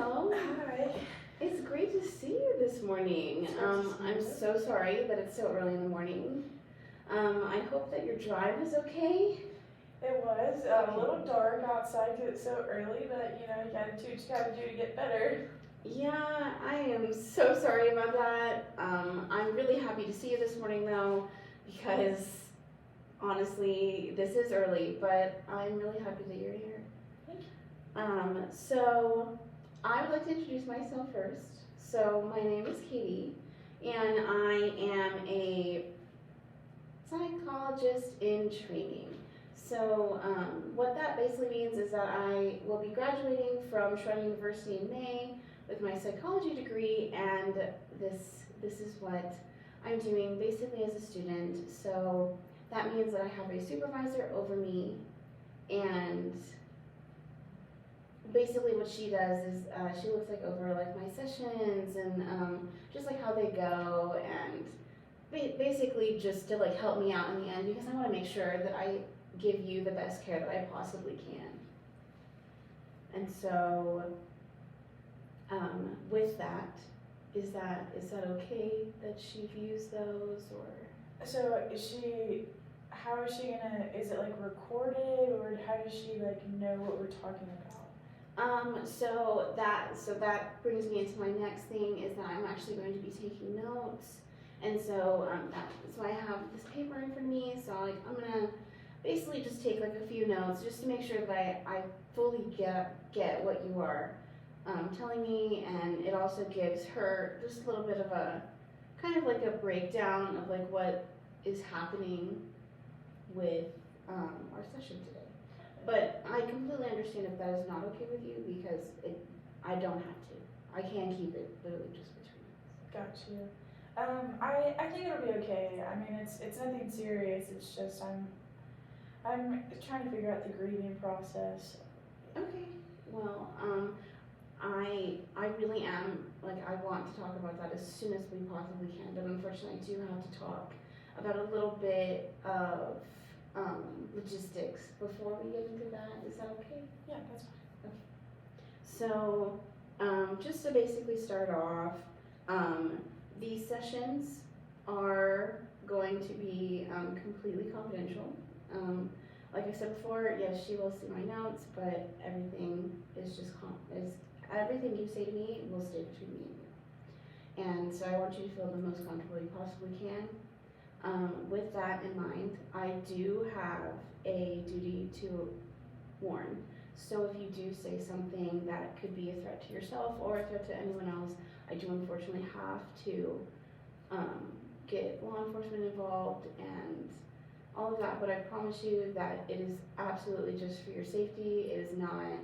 Hello. Hi. It's great to see you this morning. I'm so sorry that it's so early in the morning. I hope that your drive is okay. It was a little dark outside because it's so early, but you know, you gotta do what you gotta do to get better. Yeah, I am so sorry about that. I'm really happy to see you this morning though, because honestly, this is early, but I'm really happy that you're here. Thank you. So I would like to introduce myself first. So my name is Katie, and I am a psychologist in training. So what that basically means is that I will be graduating from Shrine University in May with my psychology degree, and this is what I'm doing basically as a student. So that means that I have a supervisor over me, and basically what she does is she looks like over like my sessions and just like how they go, and basically just to like help me out in the end, because I want to make sure that I give you the best care that I possibly can. And so with that, is that okay that she views those, or? So how is she gonna, is it like recorded, or how does she like know what we're talking about? So that brings me into my next thing, is that I'm actually going to be taking notes. And so so I have this paper in front of me, so like I'm gonna basically just take like a few notes just to make sure that I fully get what you are telling me, and it also gives her just a little bit of a kind of like a breakdown of like what is happening with our session today. But I completely understand if that is not okay with you, because I don't have to. I can keep it literally just between us. Got you. I think it'll be okay. I mean, it's nothing serious. It's just I'm trying to figure out the grieving process. Okay. Well, I really am, like, I want to talk about that as soon as we possibly can, but unfortunately I do have to talk about a little bit of logistics before we get into that. Is that okay? Yeah, that's fine. Okay. So just to basically start off, these sessions are going to be completely confidential. Like I said before, yes, she will see my notes, but everything is just everything you say to me will stay between me and you. And so I want you to feel the most comfortable you possibly can. With that in mind, I do have a duty to warn. So if you do say something that could be a threat to yourself or a threat to anyone else, I do unfortunately have to get law enforcement involved and all of that, but I promise you that it is absolutely just for your safety. It is not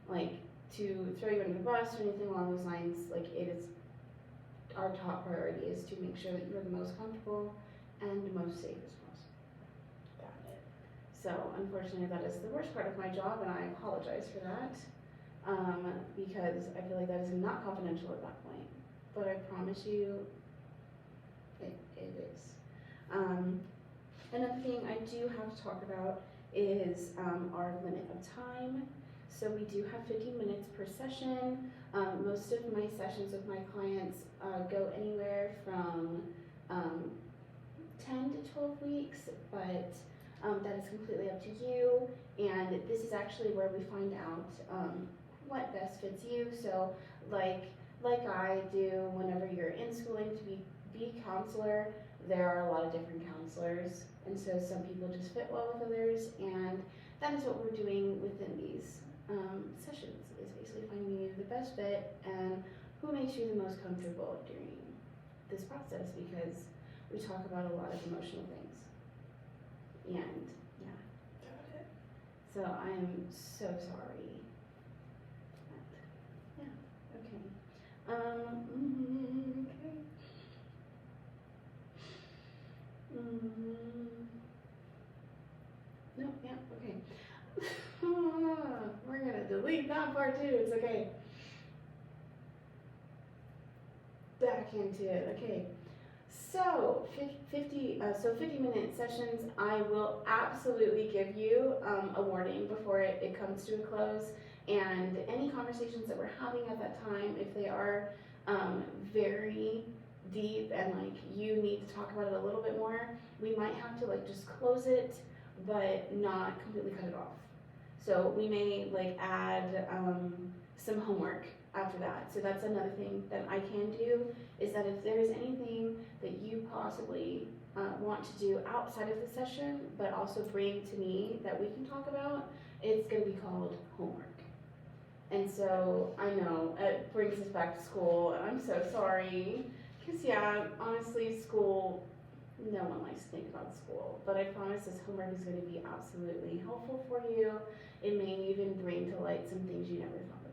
like to throw you under the bus or anything along those lines. Like, it is our top priority is to make sure that you're the most comfortable and the most safe as possible. Got it. So unfortunately that is the worst part of my job, and I apologize for that, because I feel like that is not confidential at that point, but I promise you it is. Another thing I do have to talk about is our limit of time. So we do have 15 minutes per session. Most of my sessions with my clients go anywhere from 10 to 12 weeks, but that is completely up to you. And this is actually where we find out what best fits you. So like I do whenever you're in schooling to be a counselor, there are a lot of different counselors, and so some people just fit well with others, and that is what we're doing within these sessions, is basically finding you the best fit and who makes you the most comfortable during this process, because we talk about a lot of emotional things. And yeah. Got it. So I am so sorry. But, yeah, okay. Okay. No, yeah, okay. We're gonna delete that part too, it's okay. Back into it, okay. So 50-minute sessions, I will absolutely give you a warning before it comes to a close. And any conversations that we're having at that time, if they are very deep and like you need to talk about it a little bit more, we might have to like just close it, but not completely cut it off. So we may like add some homework after that. So that's another thing that I can do, is that if there's anything that you possibly want to do outside of the session, but also bring to me that we can talk about, it's going to be called homework. And so I know it brings us back to school, and I'm so sorry, because yeah, honestly, school, no one likes to think about school, but I promise this homework is going to be absolutely helpful for you. It may even bring to light some things you never thought about.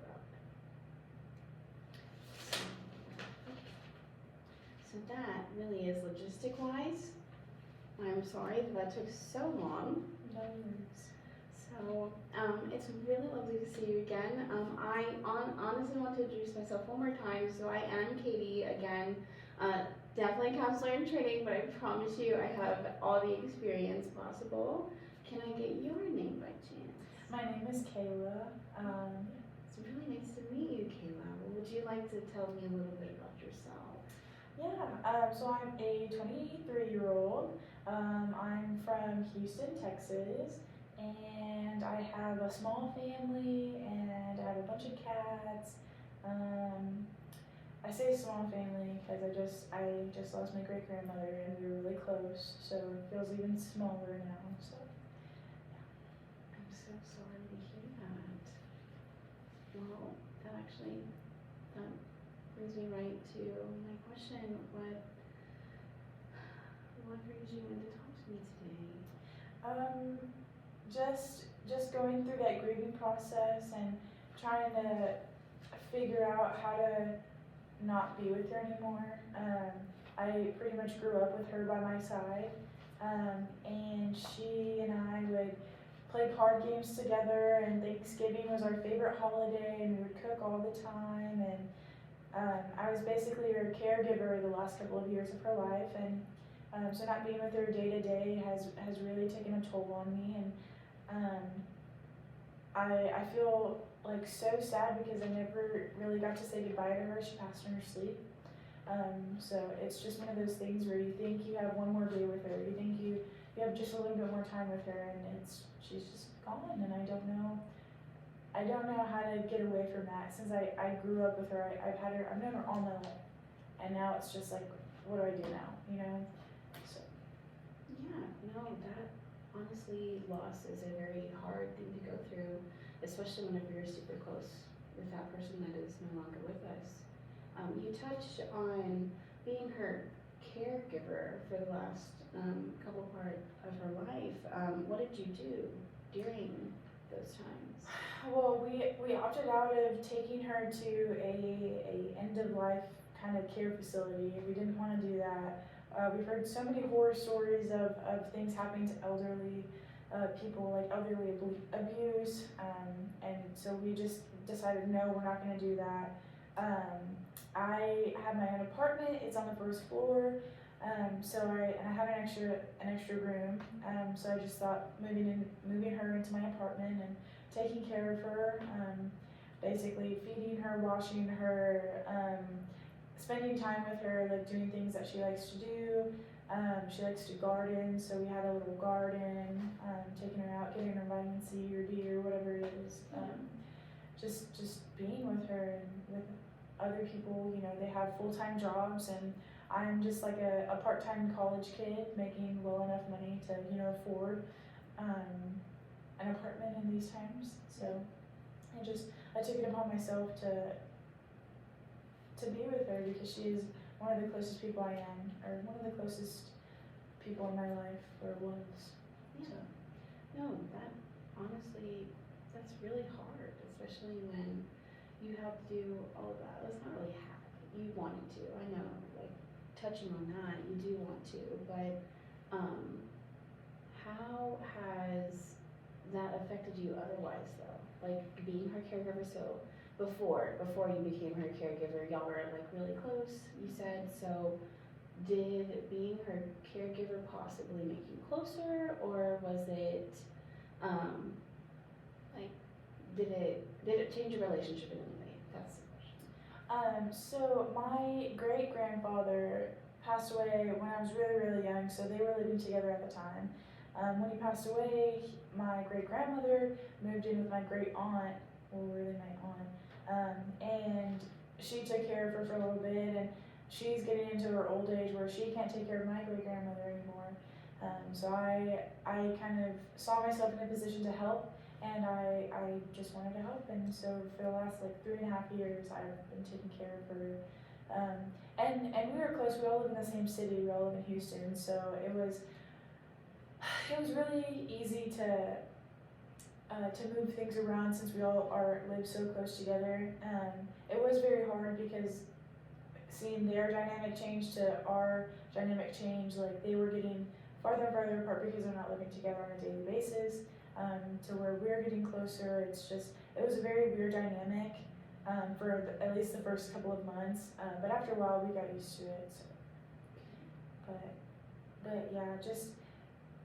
So that really is logistic-wise. I'm sorry that took so long. No worries. So it's really lovely to see you again. I honestly want to introduce myself one more time. So I am Katie again, definitely a counselor in training, but I promise you I have all the experience possible. Can I get your name by chance? My name is Kayla. It's really nice to meet you, Kayla. Would you like to tell me a little bit about yourself? Yeah, so I'm a 23-year-old. I'm from Houston, Texas, and I have a small family, and I have a bunch of cats. I say small family because I just lost my great grandmother, and we were really close, so it feels even smaller now. So I'm so sorry to hear that. Well, that actually brings me right to my question. What brings you in to talk to me today? just going through that grieving process and trying to figure out how to not be with her anymore. I pretty much grew up with her by my side, and she and I would play card games together, and Thanksgiving was our favorite holiday, and we would cook all the time, and I was basically her caregiver the last couple of years of her life, and so not being with her day to day has really taken a toll on me, and I feel like so sad because I never really got to say goodbye to her. She passed in her sleep. So it's just one of those things where you think you have one more day with her, you think you have just a little bit more time with her, and she's just gone, and I don't know how to get away from that. Since I grew up with her, I've known her all my life, and now it's just like, what do I do now, you know? So Yeah, no, that honestly, loss is a very hard thing to go through, especially whenever you're super close with that person that is no longer with us. You touched on being her caregiver for the last couple part of her life. What did you do during those times? well, we opted out of taking her to a end of life kind of care facility. We didn't want to do that. We've heard so many horror stories of things happening to elderly people, like elderly abuse, and so we just decided, no, we're not going to do that. I have my own apartment. It's on the first floor, so I have an extra room. So I just thought moving her into my apartment and taking care of her, basically feeding her, washing her, spending time with her, like doing things that she likes to do. She likes to garden, so we had a little garden, taking her out, getting her vitamin C or D or whatever it is. Just being with her and with other people, you know, they have full-time jobs, and I'm just like a part-time college kid making well enough money to, you know, afford an apartment in these times. So I took it upon myself to be with her because she is one of the closest people I am, or one of the closest people in my life, or was. Yeah. No, that honestly, that's really hard, especially when you have to do all of that. It's not really have. You wanted to. I know, like, touching on that, you do want to, but how has that affected you otherwise, though? Like, being her caregiver, so before you became her caregiver, y'all were, like, really close, you said, so did being her caregiver possibly make you closer, or was it, like, did it change your relationship in any way? That's the question. So my great grandfather passed away when I was really, really young, so they were living together at the time. When he passed away, my great grandmother moved in with my great aunt, well, really my aunt, and she took care of her for a little bit, and she's getting into her old age where she can't take care of my great grandmother anymore. So I kind of saw myself in a position to help, and I just wanted to help, and so for the last like 3.5 years, I've been taking care of her. And we were close. We all live in the same city. We all live in Houston, so it was really easy to move things around since we all live so close together. It was very hard because seeing their dynamic change to our dynamic change, like they were getting farther and farther apart because they're not living together on a daily basis, to where we're getting closer. It was a very weird dynamic for at least the first couple of months, but after a while we got used to it. So. But yeah,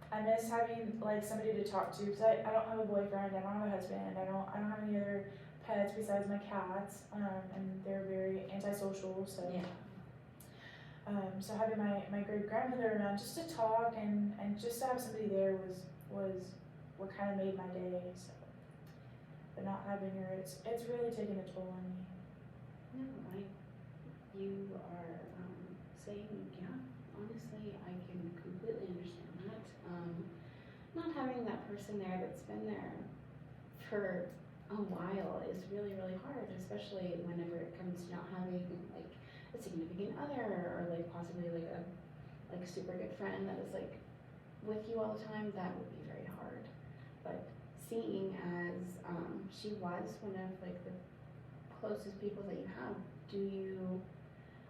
I miss having like somebody to talk to because I don't have a boyfriend, I don't have a husband, I don't have any other pets besides my cats, and they're very antisocial. So Yeah. so having my great grandmother around just to talk and just to have somebody there was what kind of made my day. So, but not having her, it's really taken a toll on me. No, you are saying, yeah, honestly, I can completely understand that. Not having that person there that's been there for a while is really, really hard, especially whenever it comes to not having like a significant other or like possibly like a super good friend that is like with you all the time. That would be very hard. But seeing as she was one of like the closest people that you have,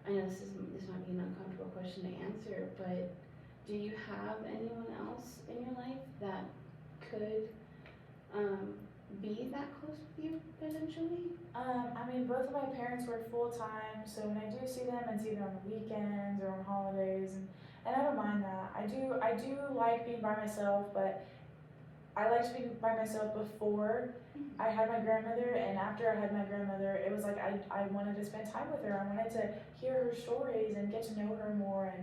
I know this might be an uncomfortable question to answer, but do you have anyone else in your life that could be that close with you potentially? I mean, both of my parents work full time, so when I do see them, it's either on the weekends or on holidays, and I don't mind that. I do like being by myself, but I liked being by myself before I had my grandmother, and after I had my grandmother, it was like I wanted to spend time with her. I wanted to hear her stories and get to know her more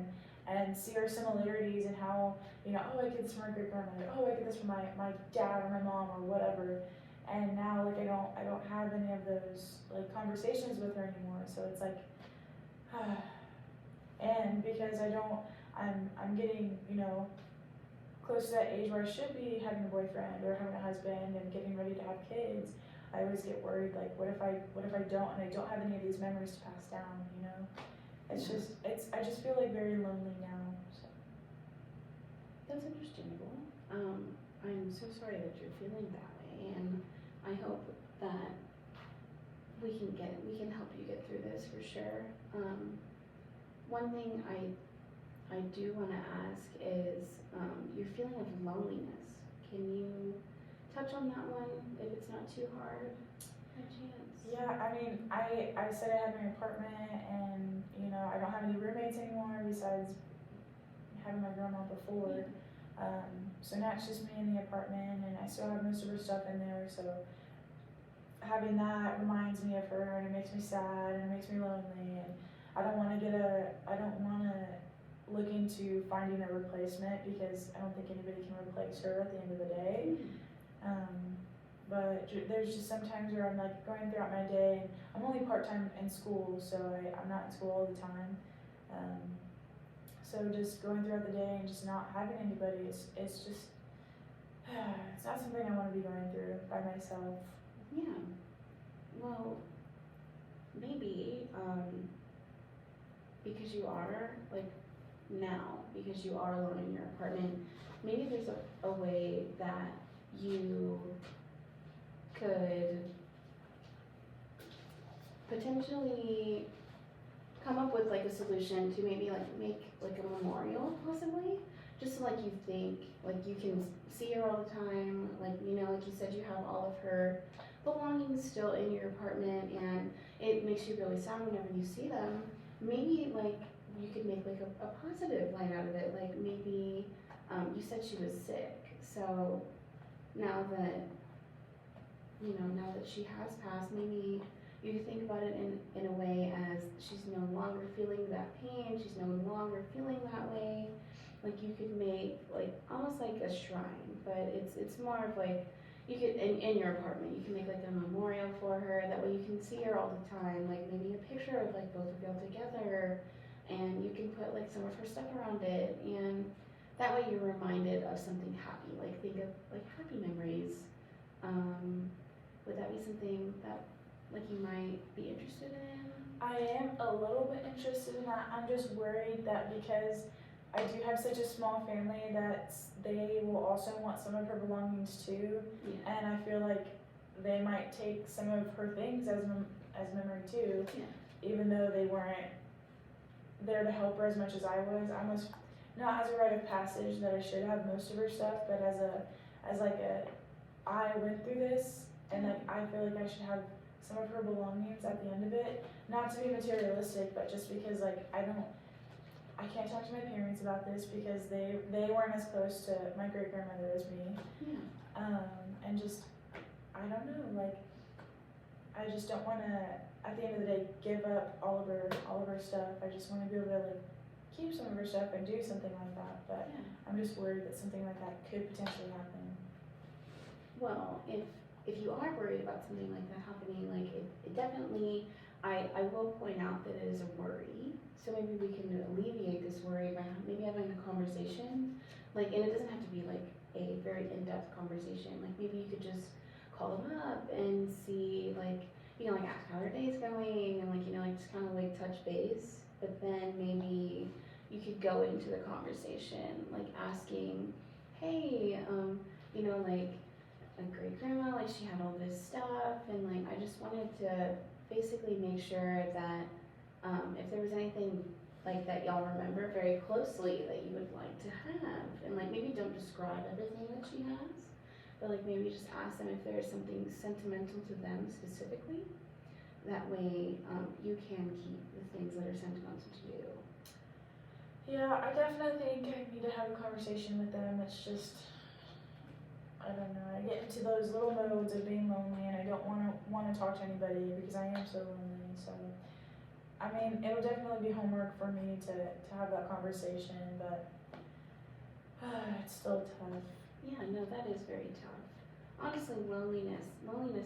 and see our similarities and how, oh, I get this from my great grandmother, oh, I get this from my dad or my mom or whatever. And now like I don't have any of those like conversations with her anymore. So it's like and because I'm getting, close to that age where I should be having a boyfriend or having a husband and getting ready to have kids. I always get worried, like what if I don't, and I don't have any of these memories to pass down, I just feel like very lonely now. So. That's understandable. I'm so sorry that you're feeling that way, and I hope that we can help you get through this for sure. One thing I do want to ask is your feeling of loneliness. Can you touch on that one if it's not too hard by chance? Yeah, I mean, I said I had my apartment, and I don't have any roommates anymore besides having my grandma before. So now it's just me in the apartment, and I still have most of her stuff in there. So having that reminds me of her, and it makes me sad, and it makes me lonely, and I don't want to look into finding a replacement because I don't think anybody can replace her at the end of the day. But there's just sometimes where I'm like going throughout my day, and I'm only part-time in school, so I'm not in school all the time. So just going throughout the day and just not having anybody, it's just, it's not something I want to be going through by myself. Yeah. Well, maybe because you are alone in your apartment, maybe there's a way that you could potentially come up with like a solution to maybe like make like a memorial possibly, just so like you think like you can see her all the time, like like you said, you have all of her belongings still in your apartment, and it makes you really sad whenever you see them. Maybe like you could make like a positive light out of it. Like maybe you said she was sick, so now that now that she has passed, maybe you could think about it in a way as she's no longer feeling that pain, she's no longer feeling that way. Like you could make like almost like a shrine, but it's more of like you could in your apartment you can make like a memorial for her. That way you can see her all the time. Like maybe a picture of like both of y'all together, and you can put like some of her stuff around it, and that way you're reminded of something happy. Like think of like happy memories. Would that be something that like you might be interested in? I am a little bit interested in that. I'm just worried that because I do have such a small family that they will also want some of her belongings too, Yeah. and I feel like they might take some of her things as memory too, Yeah. even though they weren't there to help her as much as I was. I was not as a rite of passage that I should have most of her stuff, but I went through this, and like I feel like I should have some of her belongings at the end of it. Not to be materialistic, but just because like I can't talk to my parents about this because they weren't as close to my great grandmother as me. Yeah. And just I don't know, like I just don't want to at the end of the day give up all of her stuff. I just want to be able to like keep some of her stuff and do something like that. But Yeah. I'm just worried that something like that could potentially happen. Well, if you are worried about something like that happening, like it definitely, I will point out that it is a worry. So maybe we can alleviate this worry by maybe having a conversation. Like, and it doesn't have to be like a very in-depth conversation. Like maybe you could just call them up and see like, like ask how their day's going and like, like just kind of like touch base. But then maybe you could go into the conversation, like asking, hey, like a great grandma, like she had all this stuff, and like I just wanted to basically make sure that if there was anything like that y'all remember very closely that you would like to have, and like maybe don't describe everything that she has, but like maybe just ask them if there's something sentimental to them specifically. That way you can keep the things that are sentimental to you. Yeah, I definitely think I need to have a conversation with them. It's just I don't know. I get into those little modes of being lonely, and I don't want to talk to anybody because I am so lonely. So, I mean, it would definitely be homework for me to have that conversation, but it's still tough. Yeah, no, that is very tough. Honestly, loneliness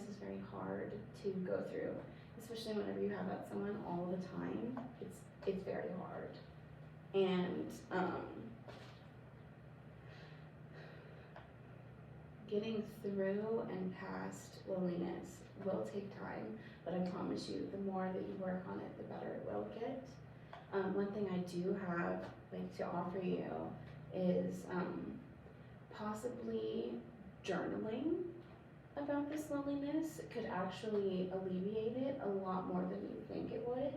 is very hard to go through, especially whenever you have that someone all the time. It's very hard, and getting through and past loneliness will take time, but I promise you, the more that you work on it, the better it will get. One thing I do have like to offer you is possibly journaling about this loneliness could actually alleviate it a lot more than you think it would,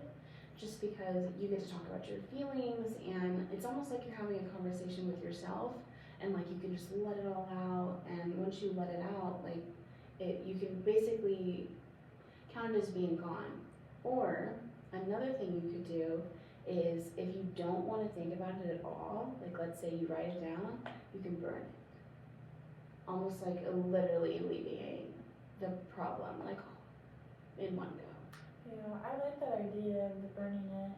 just because you get to talk about your feelings, and it's almost like you're having a conversation with yourself, and like you can just let it all out, and once you let it out, like you can basically count it as being gone. Or another thing you could do is if you don't want to think about it at all, like let's say you write it down, you can burn it. Almost like literally alleviate the problem, like in one go. Yeah, I like that idea of the burning it.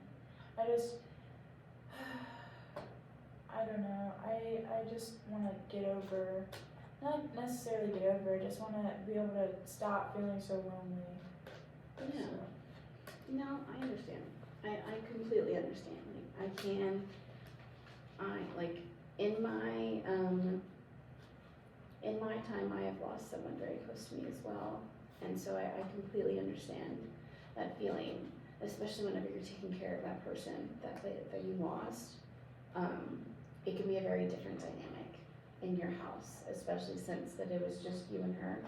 I don't know. I just want to get over, not necessarily get over. I just want to be able to stop feeling so lonely. Yeah. So. No, I understand. I completely understand. Like in my time, I have lost someone very close to me as well, and so I completely understand that feeling, especially whenever you're taking care of that person that you lost. It can be a very different dynamic in your house, especially since that it was just you and her.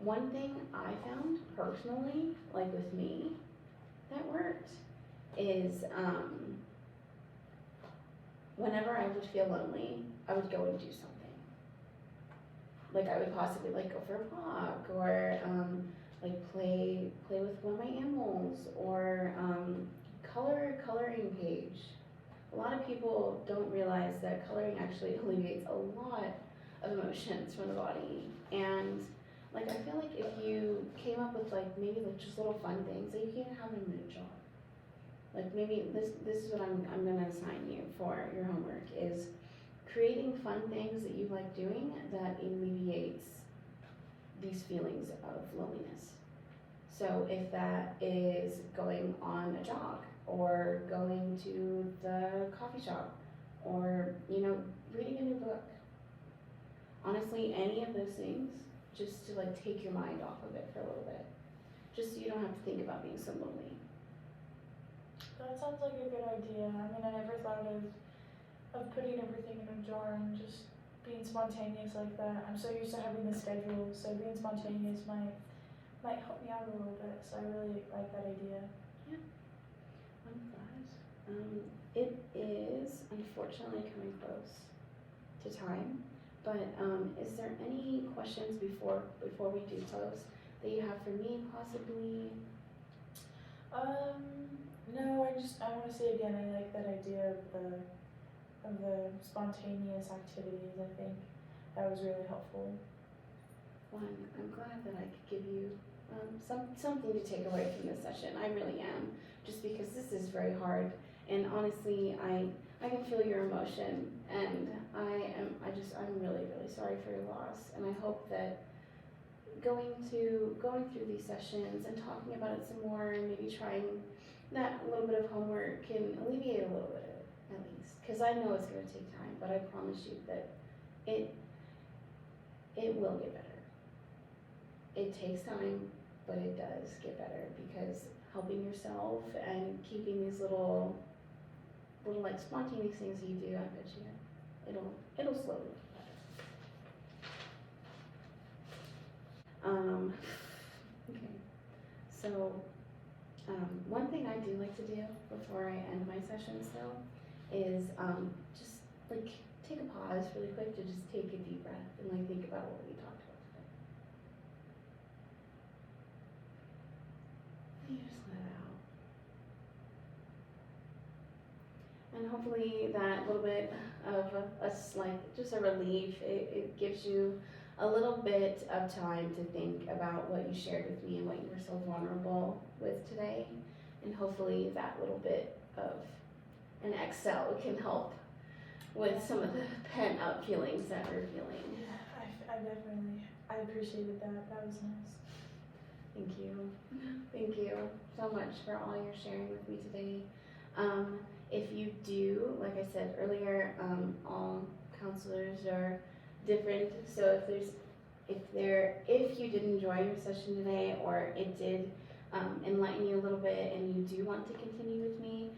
One thing I found personally, like with me, that worked is whenever I would feel lonely, I would go and do something. Like I would possibly like go for a walk, or like play with one of my animals, or color a coloring page. A lot of people don't realize that coloring actually alleviates a lot of emotions from the body. And like, I feel like if you came up with like maybe like just little fun things that you can have in a mood jar. Like maybe this is what I'm gonna assign you for your homework, is creating fun things that you like doing that alleviates these feelings of loneliness. So if that is going on a jog, or going to the coffee shop, or, you know, reading a new book. Honestly, any of those things, just to like take your mind off of it for a little bit. Just so you don't have to think about being so lonely. That sounds like a good idea. I mean, I never thought of putting everything in a jar and just being spontaneous like that. I'm so used to having the schedule, so being spontaneous might help me out a little bit. So I really like that idea. I'm glad. It is unfortunately coming close to time, but is there any questions before we do close that you have for me, possibly? No, I want to say again, I like that idea of the spontaneous activities. I think that was really helpful. Well, I'm glad that I could give you something to take away from this session. I really am, just because this is very hard, and honestly, I can feel your emotion, and I'm really sorry for your loss, and I hope that going through these sessions and talking about it some more, and maybe trying that little bit of homework can alleviate a little bit of it, at least, because I know it's going to take time, but I promise you that it will get better. It takes time, but it does get better, because helping yourself and keeping these little like spontaneous things you do, I bet you it'll slowly get better. Okay, so one thing I do like to do before I end my sessions though is just like take a pause really quick to just take a deep breath and like think about what we talked about today. And you just let it out. And hopefully that little bit of just a relief, it gives you a little bit of time to think about what you shared with me and what you were so vulnerable with today. And hopefully that little bit of an Excel can help with some of the pent up feelings that we're feeling. Yeah, I appreciated that. That was nice. Thank you. Thank you so much for all you're sharing with me today. If you do, like I said earlier, all counselors are different. So if you did enjoy your session today, or it did enlighten you a little bit, and you do want to continue with me,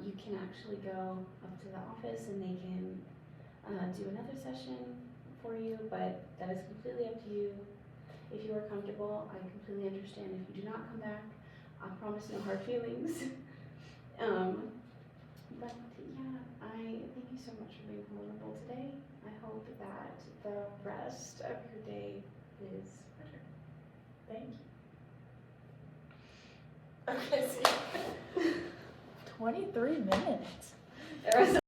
you can actually go up to the office and they can do another session for you, but that is completely up to you. If you are comfortable, I completely understand if you do not come back. I promise no hard feelings. But yeah, I thank you so much for being vulnerable today. I hope that the rest of your day is better. Thank you. Okay, see. 23 minutes.